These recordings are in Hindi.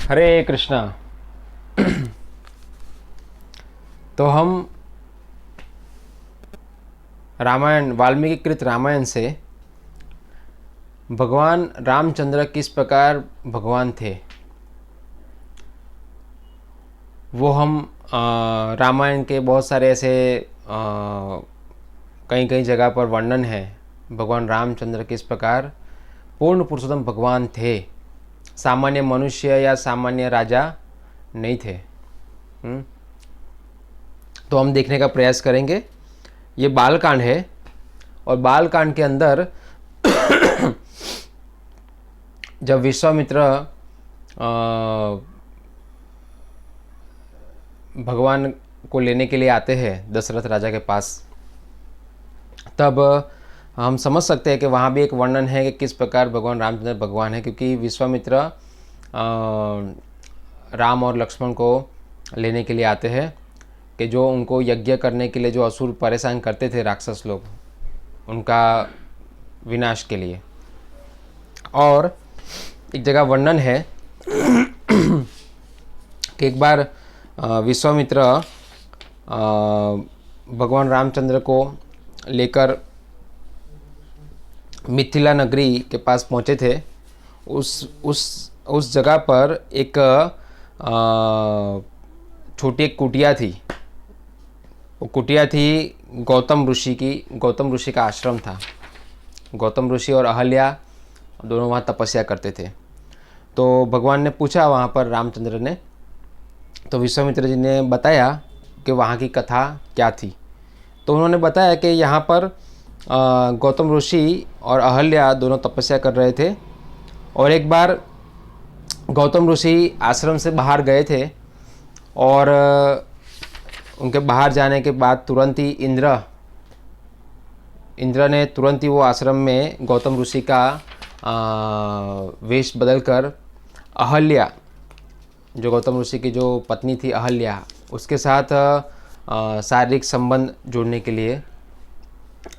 हरे कृष्णा। तो हम रामायण वाल्मीकि कृत रामायण से भगवान रामचंद्र किस प्रकार भगवान थे वो हम रामायण के बहुत सारे ऐसे कई कई जगह पर वर्णन है। भगवान रामचंद्र किस प्रकार पूर्ण पुरुषोत्तम भगवान थे, सामान्य मनुष्य या सामान्य राजा नहीं थे। तो हम देखने का प्रयास करेंगे। ये बालकांड है और बालकांड के अंदर जब विश्वामित्र भगवान को लेने के लिए आते हैं दशरथ राजा के पास, तब हम समझ सकते हैं कि वहाँ भी एक वर्णन है कि किस प्रकार भगवान रामचंद्र भगवान है, क्योंकि विश्वामित्र राम और लक्ष्मण को लेने के लिए आते हैं कि जो उनको यज्ञ करने के लिए जो असुर परेशान करते थे, राक्षस लोग, उनका विनाश के लिए। और एक जगह वर्णन है कि एक बार विश्वामित्र भगवान रामचंद्र को लेकर मिथिला नगरी के पास पहुँचे थे। उस जगह पर एक छोटी एक कुटिया थी। वो कुटिया थी गौतम ऋषि की। गौतम ऋषि का आश्रम था। गौतम ऋषि और अहल्या दोनों वहाँ तपस्या करते थे। तो भगवान ने पूछा वहाँ पर रामचंद्र ने, तो विश्वामित्र जी ने बताया कि वहाँ की कथा क्या थी। तो उन्होंने बताया कि यहाँ पर गौतम ऋषि और अहल्या दोनों तपस्या कर रहे थे और एक बार गौतम ऋषि आश्रम से बाहर गए थे और उनके बाहर जाने के बाद तुरंत ही इंद्र ने तुरंत ही वो आश्रम में गौतम ऋषि का वेश बदलकर अहल्या, जो गौतम ऋषि की जो पत्नी थी अहल्या, उसके साथ शारीरिक संबंध जोड़ने के लिए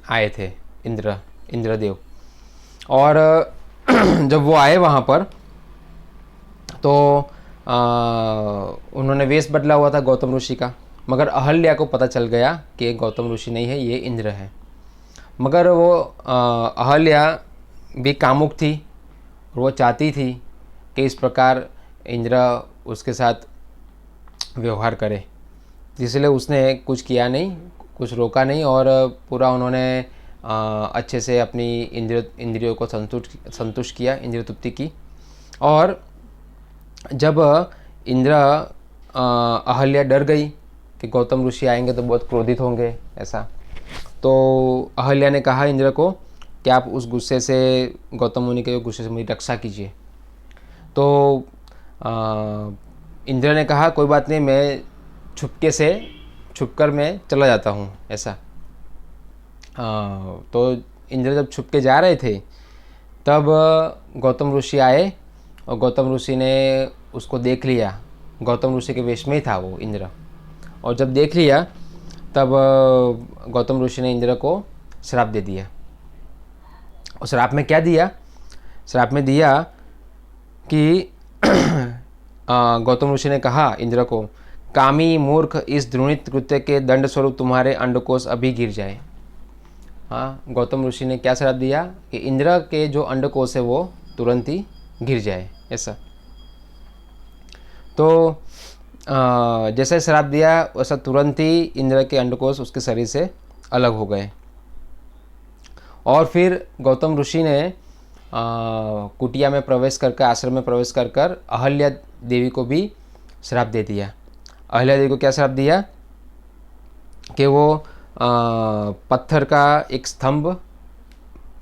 आए थे इंद्रदेव। और जब वो आए वहाँ पर तो उन्होंने वेश बदला हुआ था गौतम ऋषि का, मगर अहल्या को पता चल गया कि ये गौतम ऋषि नहीं है, ये इंद्र है। मगर वो अहल्या भी कामुक थी और वो चाहती थी कि इस प्रकार इंद्र उसके साथ व्यवहार करे, इसलिए उसने कुछ किया नहीं, कुछ रोका नहीं और पूरा उन्होंने अच्छे से अपनी इंद्रियों को संतुष्ट किया, इंद्रिय तृप्ति की। और जब अहल्या डर गई कि गौतम ऋषि आएंगे तो बहुत क्रोधित होंगे ऐसा, तो अहल्या ने कहा इंद्र को कि आप उस गुस्से से, गौतम मुनि के गुस्से से मेरी रक्षा कीजिए। तो इंद्र ने कहा कोई बात नहीं, मैं छुपकर मैं चला जाता हूँ ऐसा। तो इंद्र जब छुप के जा रहे थे तब गौतम ऋषि आए और गौतम ऋषि ने उसको देख लिया। गौतम ऋषि के वेश में ही था वो इंद्र, और जब देख लिया तब गौतम ऋषि ने इंद्र को श्राप दे दिया। और श्राप में क्या दिया? श्राप में दिया कि गौतम ऋषि ने कहा इंद्र को, कामी मूर्ख, इस द्रोणित कृत्य के दंड स्वरूप तुम्हारे अंडकोश अभी गिर जाए। हाँ, गौतम ऋषि ने क्या श्राप दिया कि इंद्र के जो अंडकोश है वो तुरंत ही गिर जाए ऐसा। तो जैसे श्राप दिया वैसा तुरंत ही इंद्र के अंडकोश उसके शरीर से अलग हो गए। और फिर गौतम ऋषि ने कुटिया में प्रवेश करके, आश्रम में प्रवेश कर अहल्या देवी को भी श्राप दे दिया। अहल्या देवी को क्या श्राप दिया कि वो पत्थर का एक स्तंभ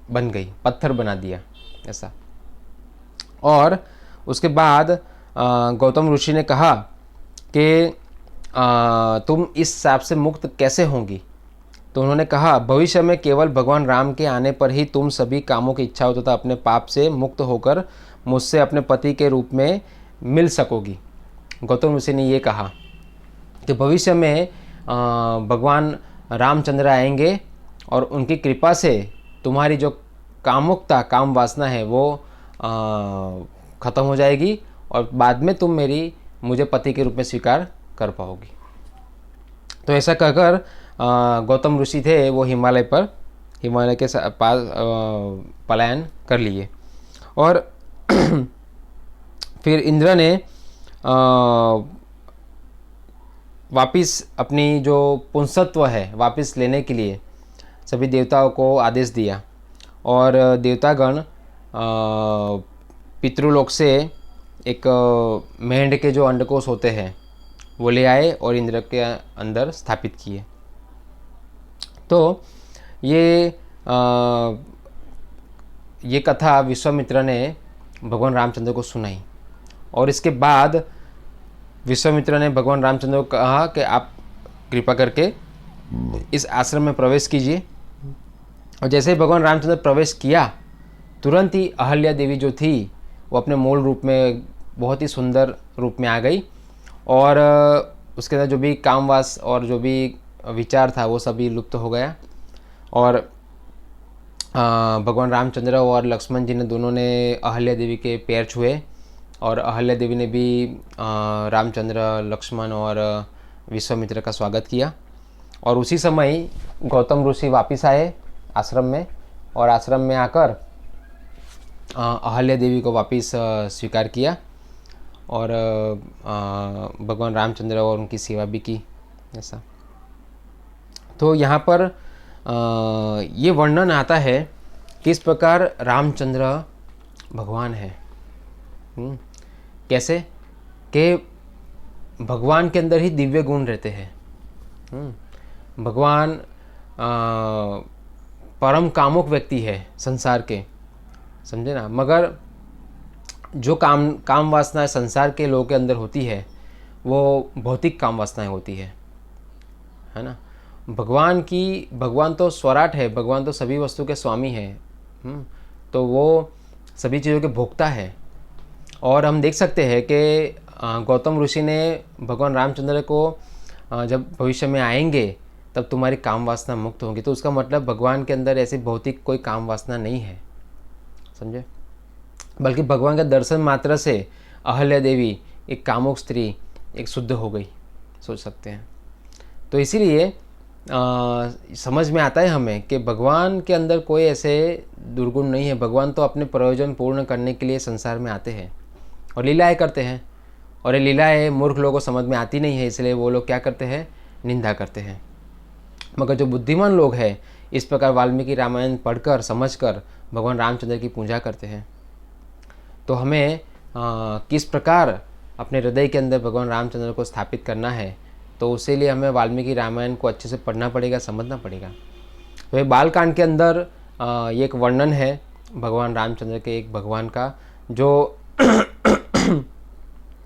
बन गई, पत्थर बना दिया ऐसा। और उसके बाद गौतम ऋषि ने कहा कि तुम इस श्राप से मुक्त कैसे होंगी? तो उन्होंने कहा भविष्य में केवल भगवान राम के आने पर ही तुम सभी कामों की इच्छाओं तथा अपने पाप से मुक्त होकर मुझसे अपने पति के रूप में मिल सकोगी। गौतम ऋषि ने ये कहा कि भविष्य में भगवान रामचंद्र आएंगे और उनकी कृपा से तुम्हारी जो कामुकता, काम वासना है वो ख़त्म हो जाएगी और बाद में तुम मुझे पति के रूप में स्वीकार कर पाओगी। तो ऐसा कहकर गौतम ऋषि थे वो हिमालय के पास पलायन कर लिए। और फिर इंद्र ने वापिस अपनी जो पुंसत्व है वापिस लेने के लिए सभी देवताओं को आदेश दिया, और देवतागण पितृलोक से एक मेंढ के जो अंडकोश होते हैं वो ले आए और इंद्र के अंदर स्थापित किए। तो ये कथा विश्वामित्र ने भगवान रामचंद्र को सुनाई, और इसके बाद विश्वामित्र ने भगवान रामचंद्र को कहा कि आप कृपा करके इस आश्रम में प्रवेश कीजिए। और जैसे ही भगवान रामचंद्र प्रवेश किया, तुरंत ही अहल्या देवी जो थी वो अपने मूल रूप में बहुत ही सुंदर रूप में आ गई, और उसके अंदर जो भी कामवास और जो भी विचार था वो सभी लुप्त हो गया। और भगवान रामचंद्र और लक्ष्मण जी ने दोनों ने अहल्या देवी के पैर छुए, और अहल्या देवी ने भी रामचंद्र, लक्ष्मण और विश्वामित्र का स्वागत किया। और उसी समय गौतम ऋषि वापस आए आश्रम में, और आश्रम में आकर अहल्या देवी को वापस स्वीकार किया, और भगवान रामचंद्र और उनकी सेवा भी की। ऐसा तो यहाँ पर ये वर्णन आता है किस प्रकार रामचंद्र भगवान है। कैसे कि भगवान के अंदर ही दिव्य गुण रहते हैं। भगवान परम कामुक व्यक्ति है संसार के, समझे ना। मगर जो काम वासनाएं संसार के लोगों के अंदर होती है वो भौतिक काम वासनाएं होती है ना। भगवान तो स्वराट है, भगवान तो सभी वस्तु के स्वामी है, तो वो सभी चीज़ों के भोक्ता है। और हम देख सकते हैं कि गौतम ऋषि ने भगवान रामचंद्र को जब भविष्य में आएंगे तब तुम्हारी काम वासना मुक्त होगी, तो उसका मतलब भगवान के अंदर ऐसी भौतिक कोई काम वासना नहीं है, समझे। बल्कि भगवान के दर्शन मात्र से अहल्या देवी एक कामुक स्त्री एक शुद्ध हो गई, सोच सकते हैं। तो इसीलिए समझ में आता है हमें कि भगवान के अंदर कोई ऐसे दुर्गुण नहीं है। भगवान तो अपने प्रयोजन पूर्ण करने के लिए संसार में आते हैं और लीलाएं करते हैं, और ये लीलाएं मूर्ख लोगों को समझ में आती नहीं है, इसलिए वो लोग क्या करते हैं, निंदा करते हैं। मगर जो बुद्धिमान लोग हैं इस प्रकार वाल्मीकि रामायण पढ़कर समझकर भगवान रामचंद्र की पूजा करते हैं। तो हमें किस प्रकार अपने हृदय के अंदर भगवान रामचंद्र को स्थापित करना है, तो उसी लिए हमें वाल्मीकि रामायण को अच्छे से पढ़ना पड़ेगा, समझना पड़ेगा। तो ये बालकांड के अंदर ये एक वर्णन है भगवान रामचंद्र के, एक भगवान का जो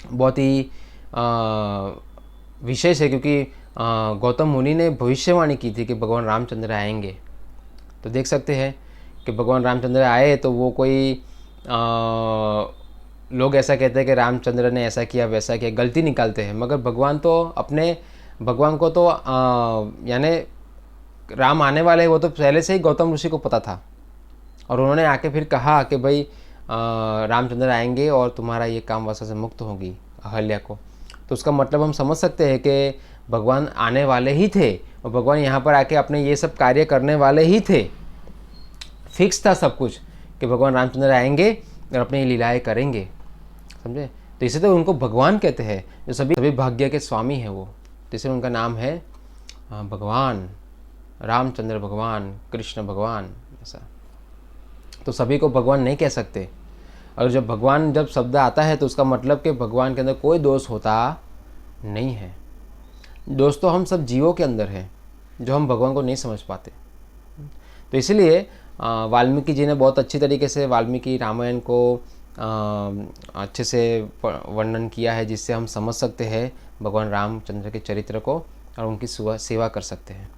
बहुत ही विशेष है, क्योंकि गौतम मुनि ने भविष्यवाणी की थी कि भगवान रामचंद्र आएंगे। तो देख सकते हैं कि भगवान रामचंद्र आए तो वो कोई लोग ऐसा कहते हैं कि रामचंद्र ने ऐसा किया वैसा किया, गलती निकालते हैं। मगर भगवान को तो यानी राम आने वाले वो तो पहले से ही गौतम ऋषि को पता था, और उन्होंने आके फिर कहा कि भाई रामचंद्र आएंगे और तुम्हारा ये काम वासना से मुक्त होगी अहल्या को। तो उसका मतलब हम समझ सकते हैं कि भगवान आने वाले ही थे, और भगवान यहाँ पर आके अपने ये सब कार्य करने वाले ही थे। फिक्स था सब कुछ कि भगवान रामचंद्र आएंगे और अपनी लीलाएं करेंगे, समझे। तो इसे तो उनको भगवान कहते हैं, जो सभी भाग्य के स्वामी हैं वो, तो इसलिए उनका नाम है भगवान रामचंद्र, भगवान कृष्ण भगवान, ऐसा। तो सभी को भगवान नहीं कह सकते, और जब शब्द आता है तो उसका मतलब कि भगवान के अंदर कोई दोष होता नहीं है। दोष तो हम सब जीवों के अंदर है, जो हम भगवान को नहीं समझ पाते। तो इसलिए वाल्मीकि जी ने बहुत अच्छी तरीके से वाल्मीकि रामायण को अच्छे से वर्णन किया है, जिससे हम समझ सकते हैं भगवान रामचंद्र के चरित्र को और उनकी सेवा कर सकते हैं।